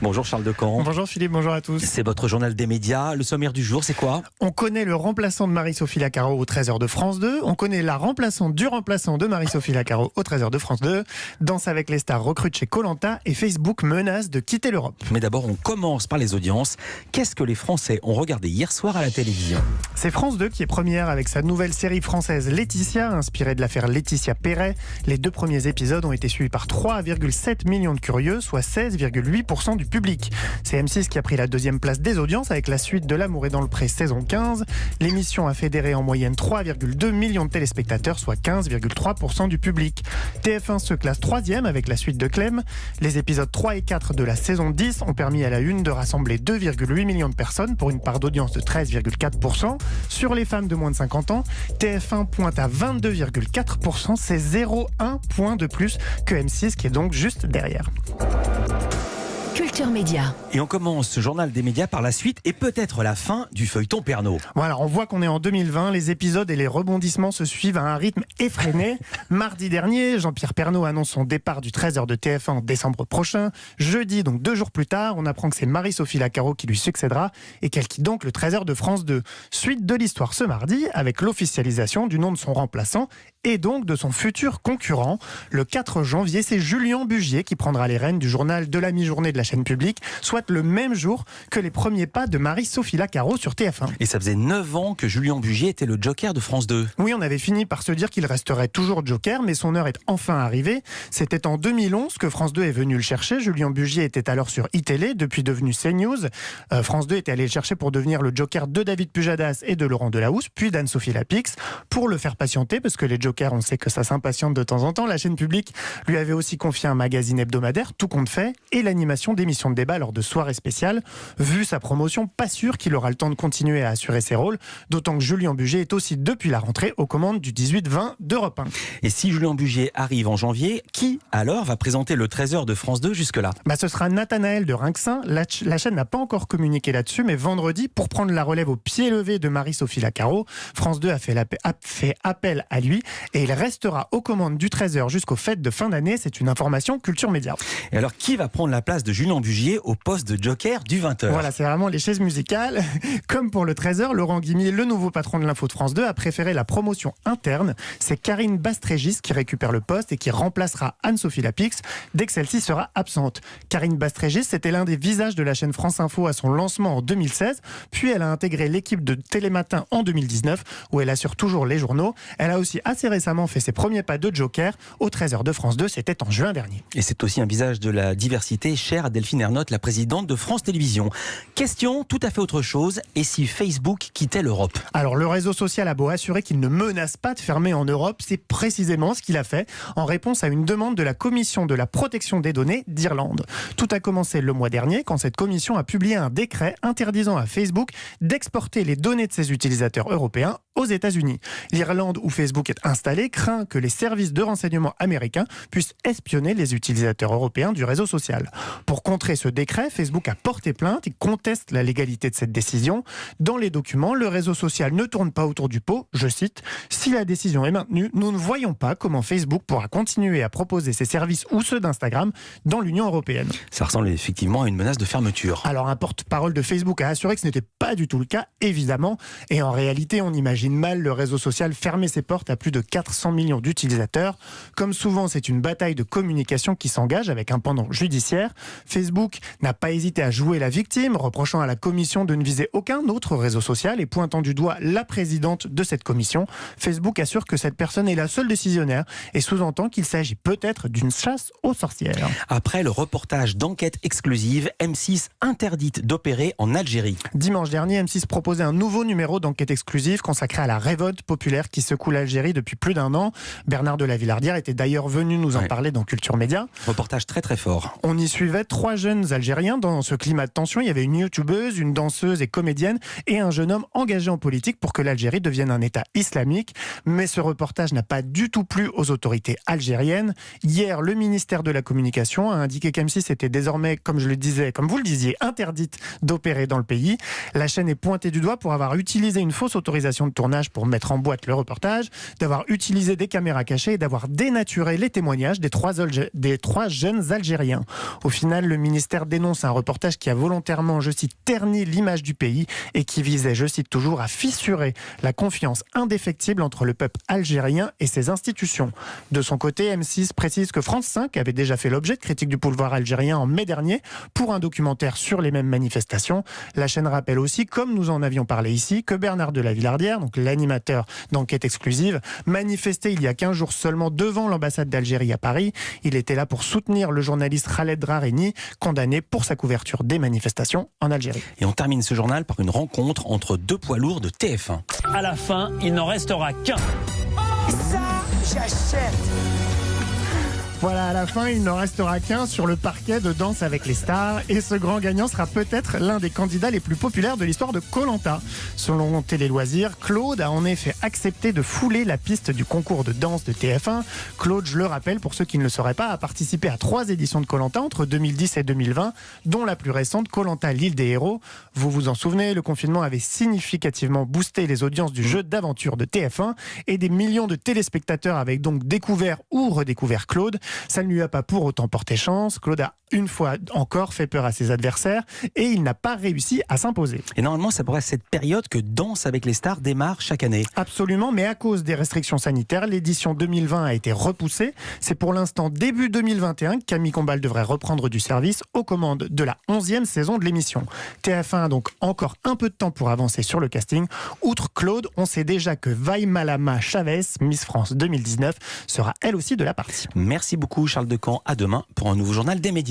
Bonjour Charles Decamp. Bonjour Philippe, bonjour à tous. C'est votre journal des médias. Le sommaire du jour, c'est quoi ? On connaît le remplaçant de Marie-Sophie Lacaro au 13h de France 2. On connaît la remplaçante du remplaçant de Marie-Sophie Lacaro au 13h de France 2. Danse avec les stars recrute chez Koh-Lanta et Facebook menace de quitter l'Europe. Mais d'abord, on commence par les audiences. Qu'est-ce que les Français ont regardé hier soir à la télévision ? C'est France 2 qui est première avec sa nouvelle série française Laetitia, inspirée de l'affaire Laetitia Perret. Les 2 premiers épisodes ont été suivis par 3,7 millions de curieux, soit 16,8% du public. C'est M6 qui a pris la 2e place des audiences avec la suite de L'amour est dans le pré saison 15. L'émission a fédéré en moyenne 3,2 millions de téléspectateurs, soit 15,3% du public. TF1 se classe 3e avec la suite de Clem. Les épisodes 3 et 4 de la saison 10 ont permis à la Une de rassembler 2,8 millions de personnes pour une part d'audience de 13,4%. Sur les femmes de moins de 50 ans, TF1 pointe à 22,4%, c'est 0,1 point de plus que M6 qui est donc juste derrière. Culture Média. Et on commence ce journal des médias par la suite et peut-être la fin du feuilleton Pernaut. Voilà, on voit qu'on est en 2020, les épisodes et les rebondissements se suivent à un rythme effréné. Mardi dernier, Jean-Pierre Pernaut annonce son départ du 13h de TF1 en décembre prochain. Jeudi, donc 2 jours plus tard, on apprend que c'est Marie-Sophie Lacaro qui lui succédera et qu'elle quitte donc le 13h de France 2. Suite de l'histoire ce mardi avec l'officialisation du nom de son remplaçant et donc de son futur concurrent. Le 4 janvier, c'est Julien Bugier qui prendra les rênes du journal de la mi-journée de la chaîne publique, soit le même jour que les premiers pas de Marie-Sophie Lacaro sur TF1. Et ça faisait 9 ans que Julien Bugier était le joker de France 2. Oui, on avait fini par se dire qu'il resterait toujours joker, mais son heure est enfin arrivée. C'était en 2011 que France 2 est venu le chercher. Julien Bugier était alors sur iTélé, depuis devenu CNews. France 2 était allé le chercher pour devenir le joker de David Pujadas et de Laurent Delahousse, puis d'Anne-Sophie Lapix, pour le faire patienter, parce que les jokers, on sait que ça s'impatiente de temps en temps. La chaîne publique lui avait aussi confié un magazine hebdomadaire, Tout compte fait, et l'animation d'émissions de débat lors de soirées spéciales. Vu sa promotion, pas sûr qu'il aura le temps de continuer à assurer ses rôles, d'autant que Julien Bugier est aussi depuis la rentrée aux commandes du 18-20 d'Europe 1. Et si Julien Bugier arrive en janvier, qui alors va présenter le 13h de France 2 jusque-là ? Ce sera Nathanaël de Rinxin. La chaîne n'a pas encore communiqué là-dessus, mais vendredi, pour prendre la relève au pied levé de Marie-Sophie Lacaro, France 2 a fait appel à lui et il restera aux commandes du 13h jusqu'aux fêtes de fin d'année. C'est une information Culture Média. Et alors, qui va prendre la place de Julien Bugier au poste de joker du 20h ? Voilà, c'est vraiment les chaises musicales. Comme pour le 13h, Laurent Guimier, le nouveau patron de l'info de France 2, a préféré la promotion interne. C'est Karine Bastrégis qui récupère le poste et qui remplacera Anne-Sophie Lapix dès que celle-ci sera absente. Karine Bastrégis, c'était l'un des visages de la chaîne France Info à son lancement en 2016. Puis elle a intégré l'équipe de Télématin en 2019, où elle assure toujours les journaux. Elle a aussi assez récemment fait ses premiers pas de joker au 13h de France 2, c'était en juin dernier. Et c'est aussi un visage de la diversité cher à Delphine Ernotte, la présidente de France Télévisions. Question tout à fait autre chose, et si Facebook quittait l'Europe ? Alors le réseau social a beau assurer qu'il ne menace pas de fermer en Europe, c'est précisément ce qu'il a fait en réponse à une demande de la Commission de la protection des données d'Irlande. Tout a commencé le mois dernier quand cette commission a publié un décret interdisant à Facebook d'exporter les données de ses utilisateurs européens aux États-Unis. L'Irlande, où Facebook est installé, craint que les services de renseignement américains puissent espionner les utilisateurs européens du réseau social. Pour contrer ce décret, Facebook a porté plainte et conteste la légalité de cette décision. Dans les documents, le réseau social ne tourne pas autour du pot. Je cite, « Si la décision est maintenue, nous ne voyons pas comment Facebook pourra continuer à proposer ses services ou ceux d'Instagram dans l'Union européenne. » Ça ressemble effectivement à une menace de fermeture. Alors un porte-parole de Facebook a assuré que ce n'était pas du tout le cas, évidemment. Et en réalité, on imagine mal le réseau social fermer ses portes à plus de 400 millions d'utilisateurs. Comme souvent, c'est une bataille de communication qui s'engage avec un pendant judiciaire. Facebook n'a pas hésité à jouer la victime, reprochant à la commission de ne viser aucun autre réseau social et pointant du doigt la présidente de cette commission. Facebook assure que cette personne est la seule décisionnaire et sous-entend qu'il s'agit peut-être d'une chasse aux sorcières. Après le reportage d'enquête exclusive, M6 interdite d'opérer en Algérie. Dimanche dernier, M6 proposait un nouveau numéro d'enquête exclusive consacré à la révolte populaire qui secoue l'Algérie depuis plus d'un an. Bernard de la Villardière était d'ailleurs venu nous en parler dans Culture Média. Reportage très très fort. On y suivait 3 jeunes Algériens dans ce climat de tension. Il y avait une youtubeuse, une danseuse et comédienne et un jeune homme engagé en politique pour que l'Algérie devienne un État islamique. Mais ce reportage n'a pas du tout plu aux autorités algériennes. Hier, le ministère de la Communication a indiqué qu'M6 était désormais, comme vous le disiez, interdite d'opérer dans le pays. La chaîne est pointée du doigt pour avoir utilisé une fausse autorisation de tournage pour mettre en boîte le reportage, d'avoir utilisé des caméras cachées et d'avoir dénaturé les témoignages des trois jeunes Algériens. Au final, le ministère dénonce un reportage qui a volontairement, je cite, terni l'image du pays et qui visait, je cite toujours, à fissurer la confiance indéfectible entre le peuple algérien et ses institutions. De son côté, M6 précise que France 5 avait déjà fait l'objet de critiques du pouvoir algérien en mai dernier pour un documentaire sur les mêmes manifestations. La chaîne rappelle aussi, comme nous en avions parlé ici, que Bernard de la Villardière, donc l'animateur d'Enquête exclusive, manifestait il y a 15 jours seulement devant l'ambassade d'Algérie à Paris. Il était là pour soutenir le journaliste Khaled Drareni, condamné pour sa couverture des manifestations en Algérie. Et on termine ce journal par une rencontre entre deux poids lourds de TF1. À la fin, il n'en restera qu'un. Ça, j'achète. Voilà, à la fin, il n'en restera qu'un sur le parquet de Danse avec les stars. Et ce grand gagnant sera peut-être l'un des candidats les plus populaires de l'histoire de Koh-Lanta. Selon Télé Loisirs, Claude a en effet accepté de fouler la piste du concours de danse de TF1. Claude, je le rappelle, pour ceux qui ne le sauraient pas, a participé à 3 éditions de Koh-Lanta entre 2010 et 2020, dont la plus récente, Koh-Lanta l'île des héros. Vous vous en souvenez, le confinement avait significativement boosté les audiences du jeu d'aventure de TF1 et des millions de téléspectateurs avaient donc découvert ou redécouvert Claude. Ça ne lui a pas pour autant porté chance. Claude a une fois encore fait peur à ses adversaires et il n'a pas réussi à s'imposer. Et normalement, ça pourrait être cette période que Danse avec les stars démarre chaque année. Absolument, mais à cause des restrictions sanitaires, l'édition 2020 a été repoussée. C'est pour l'instant début 2021 que Camille Combal devrait reprendre du service aux commandes de la 11e saison de l'émission. TF1 a donc encore un peu de temps pour avancer sur le casting. Outre Claude, on sait déjà que Vaimalama Chavez, Miss France 2019, sera elle aussi de la partie. Merci beaucoup Charles Decamp. À demain pour un nouveau journal des médias.